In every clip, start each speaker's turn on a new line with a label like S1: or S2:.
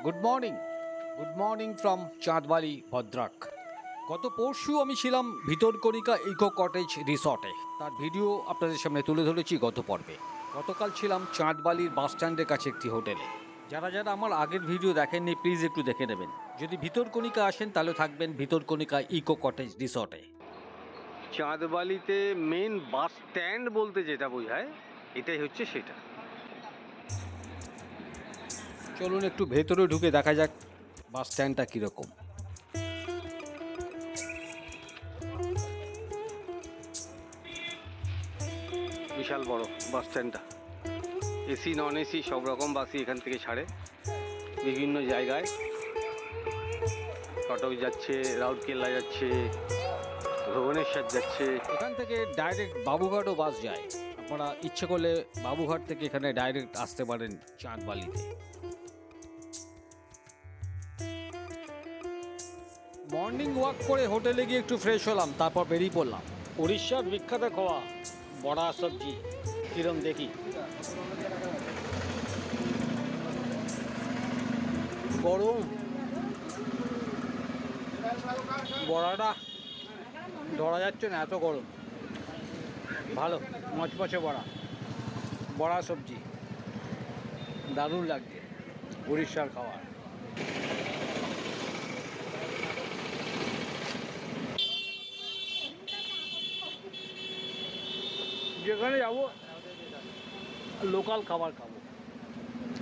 S1: Good morning from Chandbali Bhadrak. গত পরশু আমি ছিলাম ভিতরকণিকা ইকো কটেজ রিসর্টে। তার ভিডিও আপনাদের সামনে তুলে ধরেছি গত পর্বে। গতকাল ছিলাম চাঁদবালির বাস স্ট্যান্ডের কাছে একটি হোটেলে। যারা যারা আমার আগের ভিডিও দেখেননি প্লিজ একটু দেখে নেবেন। যদি ভিতরকণিকা আসেন তাহলে থাকবেন ভিতরকণিকা ইকো কটেজ রিসর্টে।
S2: চাঁদবালিতে মেন বাস স্ট্যান্ড বলতে যেটা বোঝায় এটাই হচ্ছে সেটা।
S1: চলুন একটু ভেতরে ঢুকে দেখা যাক বাস স্ট্যান্ডটা কীরকম।
S2: বিশাল বড় বাস স্ট্যান্ডটা, এসি নন এসি সব রকম বাসই এখান থেকে ছাড়ে বিভিন্ন জায়গায়। কটক যাচ্ছে, রাউরকেলা যাচ্ছে, ভুবনেশ্বর যাচ্ছে।
S1: এখান থেকে ডাইরেক্ট বাবুঘাটও বাস যায়। আপনারা ইচ্ছে করলে বাবুঘাট থেকে এখানে ডাইরেক্ট আসতে পারেন চাঁদবালিতে। মর্নিং ওয়াক করে হোটেলে গিয়ে একটু ফ্রেশ হলাম, তারপর বেরিয়ে পড়লাম। উড়িষ্যার বিখ্যাত খাওয়া বড়া সবজি কিরম দেখি। গরম বড়াটা ধরা যাচ্ছে না, এত গরম। ভালো মচমচে বড়া সবজি দারুণ লাগছে উড়িষ্যার খাবার। যেখানে যাবো লোকাল খাবার খাবো,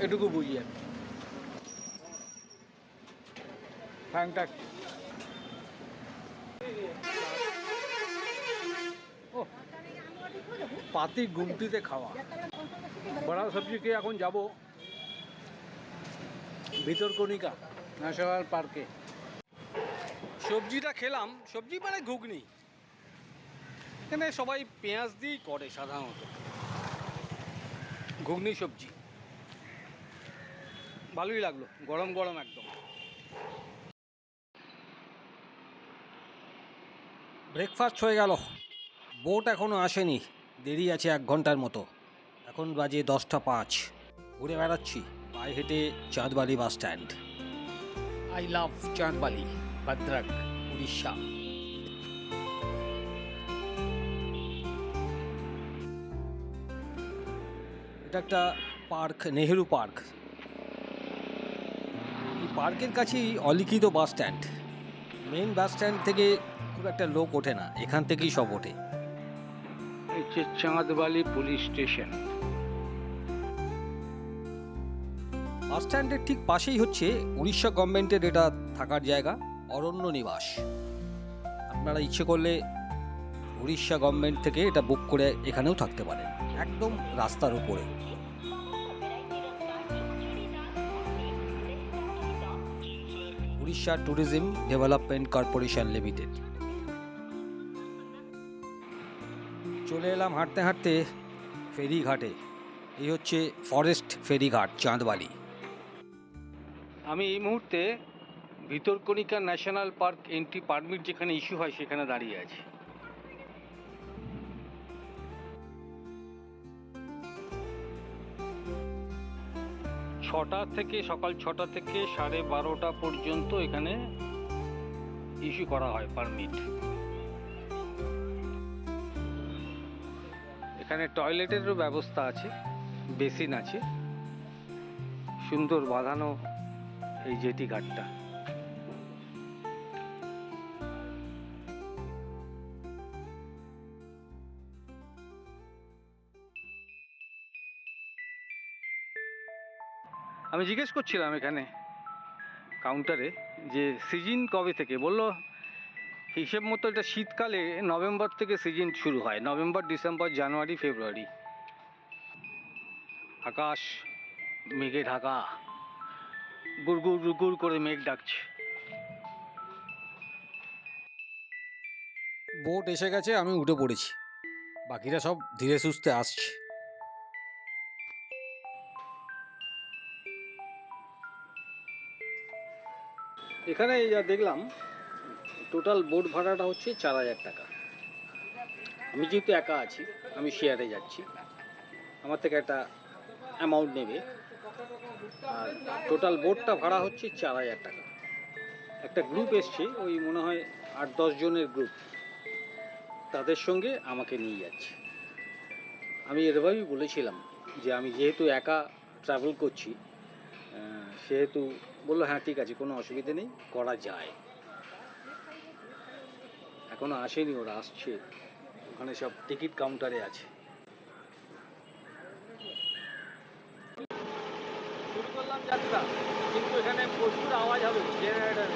S1: এটুকু বুঝি আর ফ্যাংটাক। ও পাতি গুমটিতে খাওয়া বড়া সবজি খেয়ে এখন যাব ভিতরকণিকা ন্যাশনাল পার্কে। সবজিটা খেলাম, সবজি মানে ঘুগনি। এখানে সবাই পেঁয়াজ দিয়েই করে সাধারণত ঘুগনি সবজি। ভালোই লাগলো, গরম গরম একদম। ব্রেকফাস্ট হয়ে গেল। বোট এখনও আসেনি, দেরি আছে 1 ঘন্টার মতো। এখন বাজে 10টা 5। ঘুরে বেড়াচ্ছি পায়ে হেঁটে Chandbali bus stand. I love Chandbali, Bhadrak, Orissa. এটা একটা পার্ক, নেহেরু পার্ক। এই পার্কের কাছেই অলিখিত bus stand. Main bus stand থেকে খুব একটা লোক ওঠে না, এখান থেকেই সব ওঠে।
S2: হচ্ছে চাঁদবালি পুলিশ স্টেশন।
S1: বাস স্ট্যান্ডের ঠিক পাশেই হচ্ছে উড়িষ্যা গভর্নমেন্টের এটা থাকার জায়গা, অরণ্য নিবাস। আপনারা ইচ্ছে করলে উড়িষ্যা গভর্নমেন্ট থেকে এটা বুক করে এখানেও থাকতে পারেন, একদম রাস্তার উপরে। Orissa tourism development corporation limited. চলে এলাম হাঁটতে হাঁটতে ফেরিঘাটে। এই হচ্ছে ফরেস্ট ফেরিঘাট চাঁদবালি।
S2: আমি এই মুহূর্তে Bhitarkanika national park entry permit যেখানে ইস্যু হয় সেখানে দাঁড়িয়ে আছি। সকাল 6টা থেকে 12:30 পর্যন্ত এখানে ইস্যু করা হয় পারমিট। এখানে টয়লেটেরও ব্যবস্থা আছে, বেসিন আছে, সুন্দর বাঁধানো এই জেটি ঘাটটা। আমি জিজ্ঞেস করছিলাম এখানে কাউন্টারে যে সিজন কবে থেকে, বললো হিসেব মতো এটা শীতকালে নভেম্বর থেকে সিজন শুরু হয়, নভেম্বর, ডিসেম্বর, জানুয়ারি, ফেব্রুয়ারি। আকাশ মেঘে ঢাকা, গুড়গুড় গুড়গুড় করে মেঘ ডাকছে।
S1: বোট এসে গেছে, আমি উঠে পড়েছি, বাকিরা সব ধীরে সুস্থে আসছে। এখানে যা দেখলাম টোটাল বোট ভাড়াটা হচ্ছে 4000 টাকা। আমি যেহেতু একা আছি, আমি শেয়ারে যাচ্ছি, আমার থেকে একটা অ্যামাউন্ট নেবে।
S2: আর টোটাল বোটটা ভাড়া হচ্ছে 4,000 টাকা। একটা গ্রুপ এসছে, ওই মনে হয় 8-10 জনের গ্রুপ, তাদের সঙ্গে আমাকে নিয়ে যাচ্ছে। আমি এরভাবেই বলেছিলাম যে আমি যেহেতু একা ট্রাভেল করছি, সেহেতু বললো হ্যাঁ ঠিক আছে, কোনো অসুবিধে নেই, করা যায়। এখনও আসেনি, ওরা আসছে, ওখানে সব টিকিট কাউন্টারে আছে। শুরু করলাম যাত্রা, কিন্তু এখানে প্রচুর আওয়াজ হবে জেনারেটরের।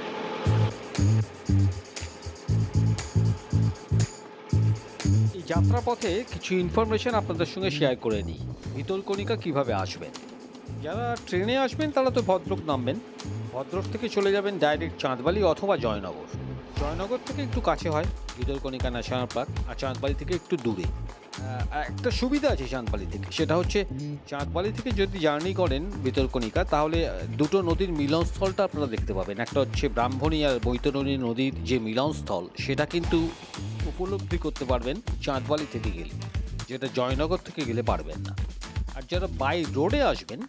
S1: এই যাত্রাপথে কিছু ইনফরমেশন আপনাদের সঙ্গে শেয়ার করে নিই। ভিতরকণিকা কিভাবে আসবেন। যারা ট্রেনে আসবেন তারা তো ভদ্রক নামবেন, ভদ্রক থেকে চলে যাবেন ডাইরেক্ট চাঁদবালি অথবা জয়নগর। জয়নগর থেকে একটু কাছে হয় ভিতরকণিকা ন্যাশনাল পার্ক, আর চাঁদবালি থেকে একটু দূরে। একটা সুবিধা আছে চাঁদবালি থেকে, সেটা হচ্ছে চাঁদবালি থেকে যদি জার্নি করেন ভিতরকণিকা, তাহলে দুটো নদীর মিলনস্থলটা আপনারা দেখতে পাবেন। একটা হচ্ছে ব্রাহ্মণী আর বৈতরণী নদীর যে মিলনস্থল, সেটা কিন্তু উপলব্ধি করতে পারবেন চাঁদবালি থেকে গেলে, যেটা জয়নগর থেকে গেলে পারবেন না। আর যারা বাই রোডে আসবেন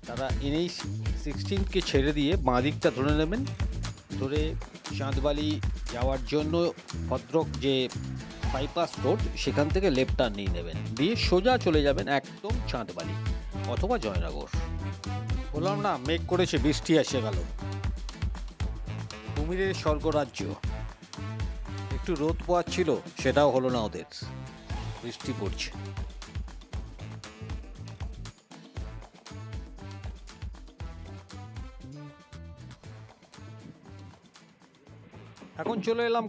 S1: তারা NH 16কে ছেড়ে দিয়ে বাঁ দিকটা ধরে নেবেন, ধরে চাঁদবালি যাওয়ার জন্য ভদ্রক যে বাইপাস রোড, সেখান থেকে লেফট টার্ন নিয়ে নেবেন, দিয়ে সোজা চলে যাবেন একদম চাঁদবালি অথবা জয়নগর। বললাম না, মেঘ করেছে, বৃষ্টি এসে গেল। কুমিরের স্বর্গরাজ্য। একটু রোদ পোয়াচ্ছিল, সেটাও হলো না ওদের, বৃষ্টি পড়ছে। এখন চলে এলাম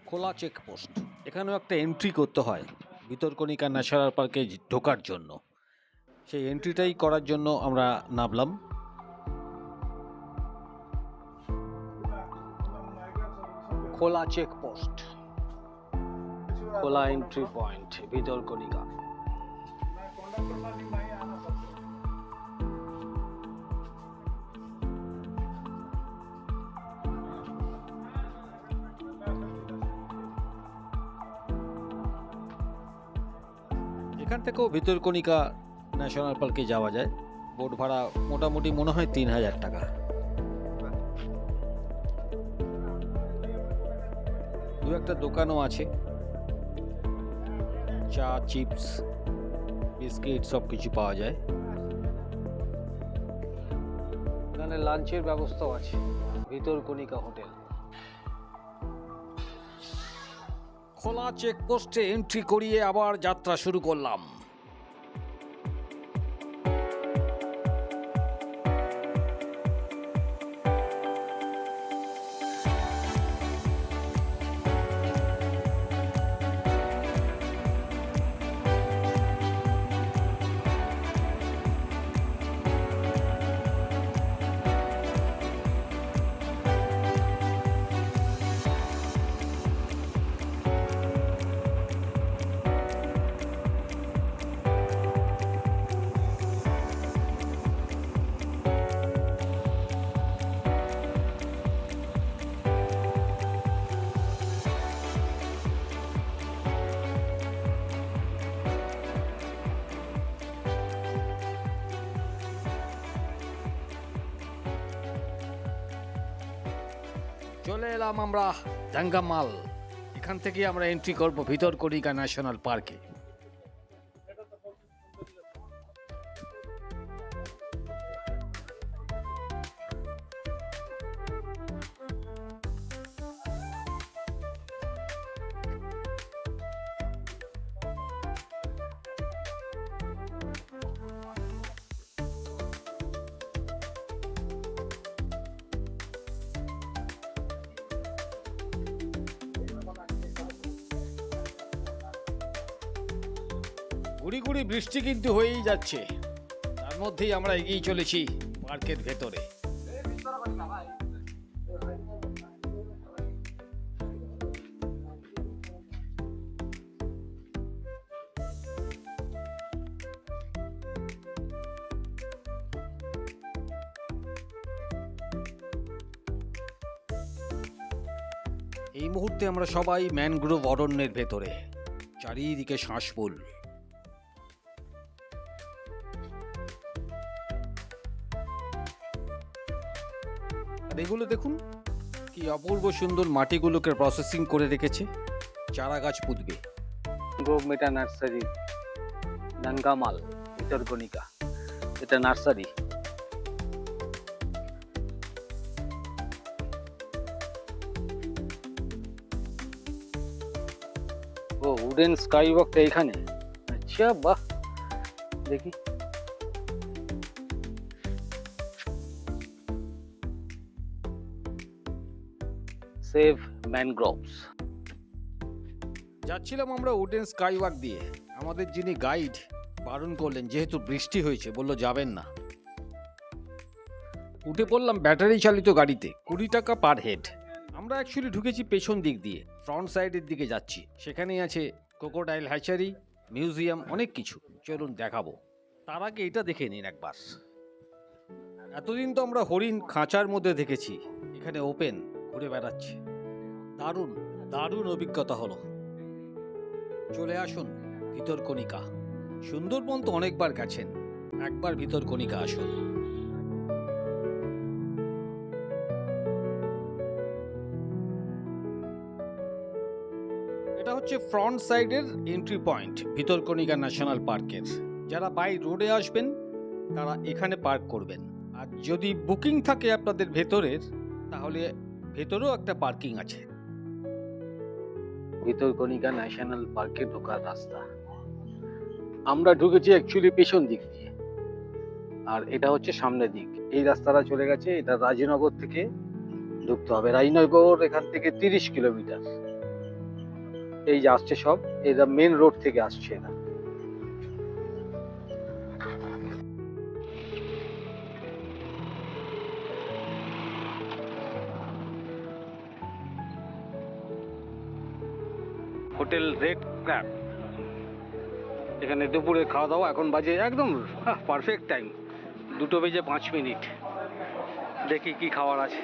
S1: খোলা চেকপোস্ট। এখানেও একটা এন্ট্রি করতে হয় ভিতরকণিকা ন্যাশনাল পার্কে ঢোকার জন্য। সেই এন্ট্রিটাই করার জন্য আমরা নামলাম। খোলা চেকপোস্ট, খোলা এন্ট্রি পয়েন্ট ভিতরকণিকা। এখান থেকেও ভিতরকণিকা ন্যাশনাল পার্কে যাওয়া যায়। বোট ভাড়া মোটামুটি মনে হয় 3,000 টাকা। দু একটা দোকানও আছে, চা, চিপস, বিস্কিট সব কিছু পাওয়া যায়। এখানে লাঞ্চের ব্যবস্থাও আছে, ভিতরকণিকা হোটেল। খোলা চেকপোস্টে এন্ট্রি করিয়ে আবার যাত্রা শুরু করলাম। চলে এলাম আমরা জাঙ্গামাল। এখান থেকে আমরা এন্ট্রি করব ভিতরকণিকা ন্যাশনাল পার্কে। গুড়ি গুড়ি বৃষ্টি কিন্তু হয়েই যাচ্ছে, তার মধ্যেই আমরা এগিয়ে চলেছি পার্কের ভেতরে। এই মুহূর্তে আমরা সবাই ম্যানগ্রোভ অরণ্যের ভেতরে, চারিদিকে শাঁসফুল। এগুলো দেখুন কি অপূর্ব সুন্দর মাটিগুলোকে প্রসেসিং করে রেখেছে, চারা গাছ পুঁতবে।
S2: গ্রোভ মেটা নার্সারি, নাঙ্গামাল, ভিতরকণিকা, এটা নার্সারি। ও উডেন স্কাই ওয়াকটা এখানে, আচ্ছা বাহ, দেখি। Save mangroves.
S1: যাচ্ছিলাম আমরা উডেন স্কাই ওয়াক দিয়ে, আমাদের যিনি গাইড বারণ করলেন, যেহেতু বৃষ্টি হয়েছে বললো যাবেন না। উঠে পড়লাম ব্যাটারি চালিত গাড়িতে, 20 টাকা পার হেড। আমরা অ্যাকচুয়ালি ঢুকেছি পেছন দিক দিয়ে, ফ্রন্ট সাইডের দিকে যাচ্ছি। সেখানেই আছে ক্রোকোডাইল হ্যাচারি, মিউজিয়াম, অনেক কিছু। চলুন দেখাবো। তার আগে এটা দেখে নিন একবার। এতদিন তো আমরা হরিণ খাঁচার মধ্যে দেখেছি, এখানে ওপেন ঘুরে বেড়াচ্ছে। দারুণ দারুণ অভিজ্ঞতা হলো। চলে আসুন ভিতরকণিকা। সুন্দরবন তো অনেকবার গেছেন, একবার ভিতরকণিকা আসুন। এটা হচ্ছে ফ্রন্ট সাইডের এন্ট্রি পয়েন্ট ভিতরকণিকা ন্যাশনাল পার্কের। যারা বাই রোডে আসবেন তারা এখানে পার্ক করবেন, আর যদি বুকিং থাকে আপনাদের ভেতরের, তাহলে ভেতরেও একটা পার্কিং আছে।
S2: ভিতরকণিকা ন্যাশনাল পার্কে ঢোকার রাস্তা। আমরা ঢুকেছি অ্যাকচুয়ালি পেছন দিক দিয়ে, আর এটা হচ্ছে সামনের দিক। এই রাস্তাটা চলে গেছে, এটা রাজনগর থেকে ঢুকতে হবে। রাজনগর এখান থেকে 30 কিলোমিটার। এই যে আসছে সব, এরা মেন রোড থেকে আসছে এরা। হোটেল রেড ক্র্যাব, এখানে দুপুরে খাওয়া দাওয়া। এখন বাজে একদম পারফেক্ট টাইম, 2:05। দেখি কি খাবার আছে।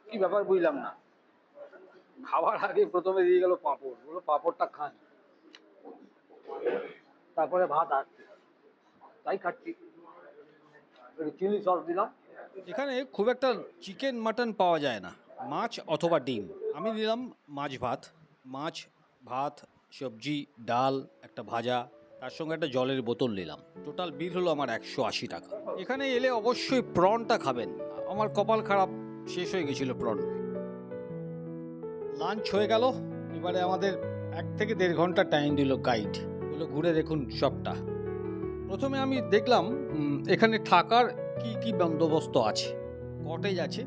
S2: কি ব্যাপার বুঝলাম না, খাবার আগে প্রথমে দিয়ে গেল পাঁপড়, বলো পাঁপড়টা খান, তারপরে ভাত আসছে, তাই খাচ্ছি। চিলি সস দিলাম।
S1: এখানে খুব একটা চিকেন মাটন পাওয়া যায় না, মাছ অথবা ডিম। আমি নিলাম মাছ ভাত, মাছ ভাত, সবজি, ডাল, একটা ভাজা, তার সঙ্গে একটা জলের বোতল নিলাম। টোটাল বিল হলো আমার 180 টাকা। এখানে এলে অবশ্যই প্রনটা খাবেন, আমার কপাল খারাপ, শেষ হয়ে গেছিল প্রন। লাঞ্চ হয়ে গেল, এবারে আমাদের 1 থেকে 1.5 ঘন্টা টাইম দিল গাইড, বললো ঘুরে দেখুন সবটা। প্রথমে আমি দেখলাম এখানে থাকার কি কি বন্দোবস্ত আছে। কটেজ আছে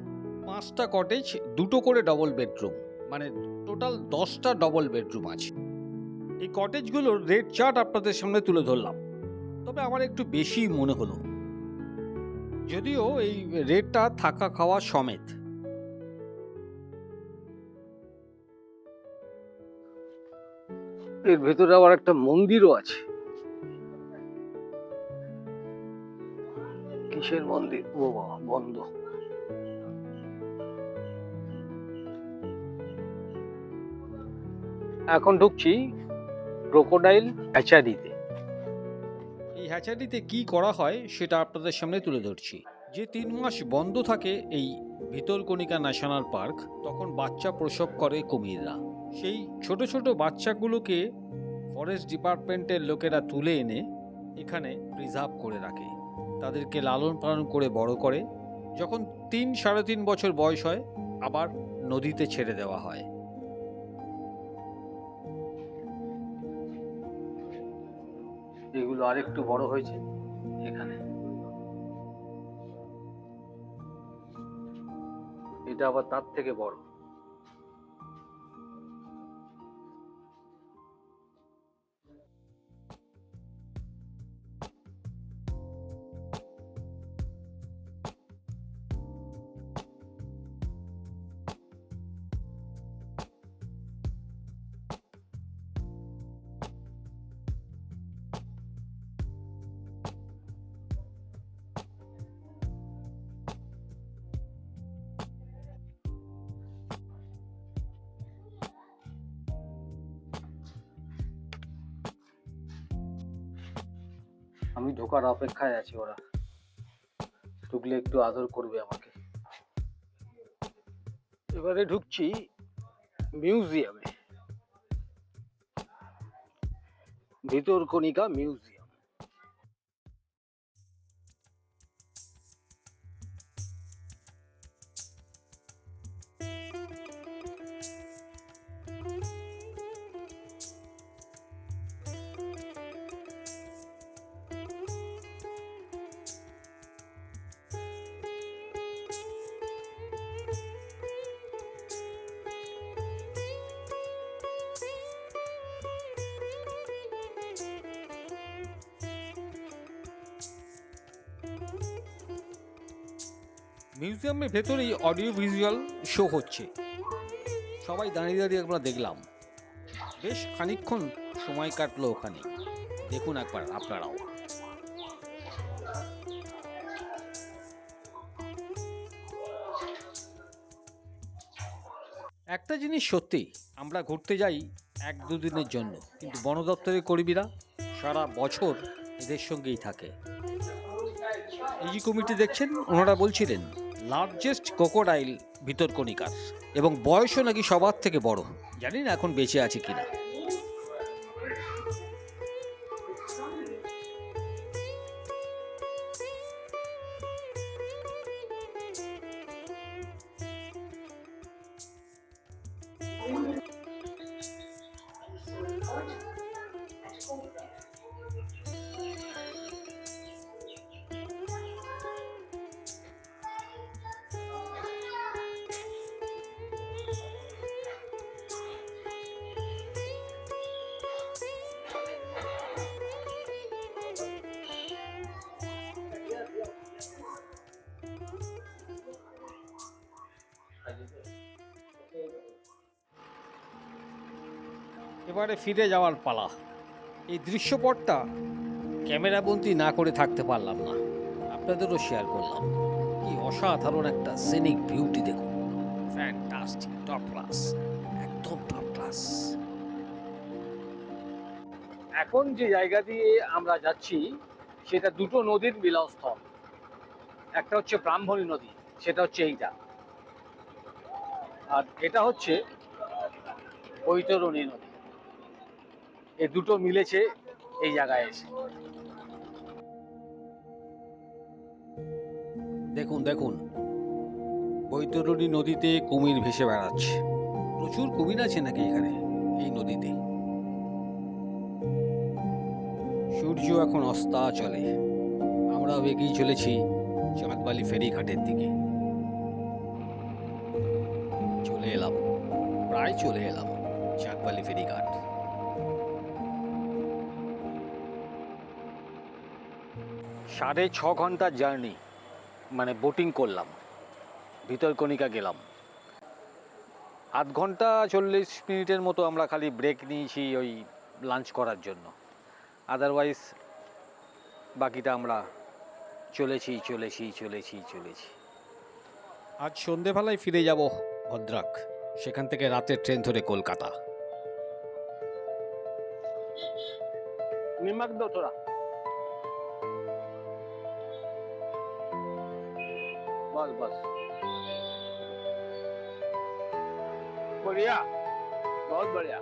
S1: 5টা কটেজ, 2টো করে ডবল বেডরুম, মানে টোটাল 10টা ডবল বেডরুম আছে। এই কটেজগুলোর রেট চার্ট আপনাদের সামনে তুলে ধরলাম, তবে আমার একটু বেশি মনে হলো, যদিও এই রেটটা থাকা খাওয়া সমেত।
S2: এর ভেতরে আবার একটা মন্দিরও আছে। কিসের মন্দির? ও বাবা, বন্ধ। এখন ঢুকছি ক্রোকোডাইল হ্যাচারিতে।
S1: এই হ্যাচারিতে কি করা হয় সেটা আপনাদের সামনে তুলে ধরছি। যে 3 মাস বন্ধ থাকে এই ভিতরকণিকা ন্যাশনাল পার্ক, তখন বাচ্চা প্রসব করে কুমিররা। সেই ছোট ছোট বাচ্চাগুলোকে ফরেস্ট ডিপার্টমেন্টের লোকেরা তুলে এনে এখানে প্রিজার্ভ করে রাখে, তাদেরকে লালন পালন করে বড় করে। যখন 3-3.5 বছর বয়স হয়, আবার নদীতে ছেড়ে দেওয়া হয়।
S2: এগুলো আরেকটু বড় হয়েছে এখানে। এটা আবার তার থেকে বড়। আমি ঢোকার অপেক্ষায় আছি, ওরা ঢুকলে একটু আদর করবে আমাকে। এবারে ঢুকছি মিউজিয়ামে, ভিতরকণিকা মিউজিয়াম।
S1: মিউজিয়ামের ভেতরেই অডিও ভিজুয়াল শো হচ্ছে, সবাই দাঁড়িয়ে দাঁড়িয়ে আমরা দেখলাম। বেশ খানিকক্ষণ সময় কাটলো ওখানে। দেখুন একবার আপনারাও। একটা জিনিস সত্যি, আমরা ঘুরতে যাই 1-2 দিনের জন্য, কিন্তু বন দপ্তরের কর্মীরা সারা বছর এদের সঙ্গেই থাকে। এই যে কমিটি দেখছেন, ওনারা বলছিলেন লার্জেস্ট ক্রোকোডাইল ভিতরকণিকার, এবং বয়সও নাকি সবার থেকে বড়। জানি না এখন বেঁচে আছে কিনা। এবারে ফিরে যাওয়ার পালা। এই দৃশ্যপটটা ক্যামেরাবন্দি না করে থাকতে পারলাম না, আপনাদেরও শেয়ার করলাম। কি অসাধারণ একটা সিনিক বিউটি দেখুন, ফ্যান্টাস্টিক, টপ ক্লাস, একদম টপ ক্লাস।
S2: এখন যে জায়গা দিয়ে আমরা যাচ্ছি সেটা দুটো নদীর মিলনস্থল। একটা হচ্ছে ব্রাহ্মণী নদী, সেটা হচ্ছে এইটা, আর এটা হচ্ছে বৈতরণী নদী। এই দুটো মিলেছে এই জায়গায় এসে।
S1: দেখুন দেখুন, বৈতরণী নদীতে কুমির ভেসে বেড়াচ্ছে। প্রচুর কুমির আছে নাকি এখানে এই নদীতে। সূর্য এখন অস্তাচলে, আমরাও এগিয়ে চলেছি চাঁদবালি ফেরিঘাটের দিকে। চলে এলাম, প্রায় চলে এলাম চাঁদবালি ফেরিঘাট।
S2: 6.5 ঘন্টার জার্নি, মানে বোটিং করলাম, ভিতরকণিকা গেলাম। 8 ঘন্টা 40 মিনিটের মতো আমরা খালি ব্রেক নিয়েছি ওই লাঞ্চ করার জন্য। আদারওয়াইজ বাকিটা আমরা চলেছি চলেছি চলেছি চলেছি।
S1: আজ সন্ধেবেলায় ফিরে যাব ভদ্রাক, সেখান থেকে রাতের ট্রেন ধরে কলকাতা।
S2: निमक दो थोड़ा, बस बस, बढ़िया, बहुत बढ़िया।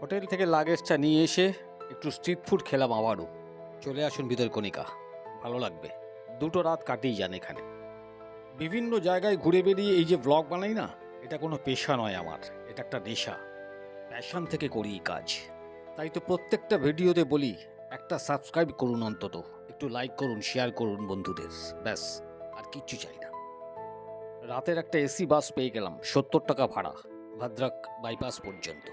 S1: হোটেল থেকে লাগেজটা নিয়ে এসে একটু স্ট্রিট ফুড খেলাম আবারও। চলে আসুন ভিতরকণিকা, ভালো লাগবে। 2 রাত কাটিয়ে যান এখানে। বিভিন্ন জায়গায় ঘুরে বেরিয়ে এই যে ব্লগ বানাই না, এটা কোনো পেশা নয় আমার, এটা একটা নেশা। প্যাশন থেকে করি এই কাজ। তাই তো প্রত্যেকটা ভিডিওতে বলি একটা সাবস্ক্রাইব করুন, অন্তত একটু লাইক করুন, শেয়ার করুন বন্ধুদের, ব্যাস আর কিচ্ছু চাই না। রাতের একটা এসি বাস পেয়ে গেলাম, 70 টাকা ভাড়া, ভদ্রাক বাইপাস পর্যন্ত।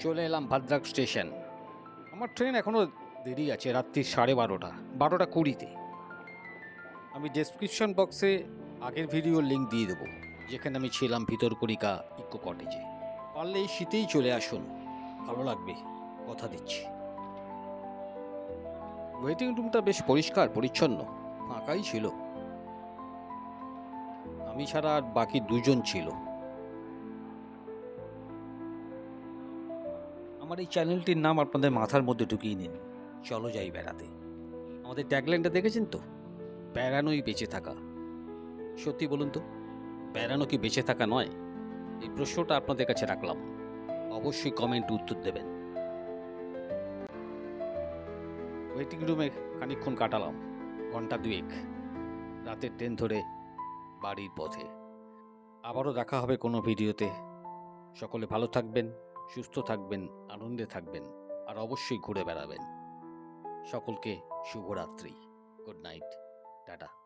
S1: চলে এলাম ভদ্রাক স্টেশন। আমার ট্রেন এখনও দেরি আছে, রাত্রি 12:30, 12:20। আমি ডেসক্রিপশন বক্সে আগের ভিডিওর লিঙ্ক দিয়ে দেবো, যেখানে আমি ছিলাম ভিতরকণিকা ইকো কটেজে। পারলে এই শীতেই চলে আসুন, ভালো লাগবে, কথা দিচ্ছি। ওয়েটিং রুমটা বেশ পরিষ্কার পরিচ্ছন্ন, ফাঁকাই ছিল। আমি ছাড়া আর বাকি 2 জন ছিল। আমার এই চ্যানেলটির নাম আপনাদের মাথার মধ্যে ঢুকিয়ে নিন, চলো যাই বেড়াতে। আমাদের ট্যাগলাইনটা দেখেছেন তো, বেড়ানোই বেঁচে থাকা। সত্যি বলুন তো, বেড়ানো কি বেঁচে থাকা নয়? এই প্রশ্নটা আপনাদের কাছে রাখলাম, অবশ্যই কমেন্ট উত্তর দেবেন। ওয়েটিং রুমে খানিকক্ষণ কাটালাম, ঘন্টা দুয়েক, রাতের ট্রেন ধরে বাড়ির পথে। আবারও দেখা হবে কোনো ভিডিওতে। সকলে ভালো থাকবেন, সুস্থ থাকবেন, আনন্দে থাকবেন, আর অবশ্যই ঘুরে বেড়াবেন। সকলকে শুভরাত্রি, গুড নাইট, টাটা।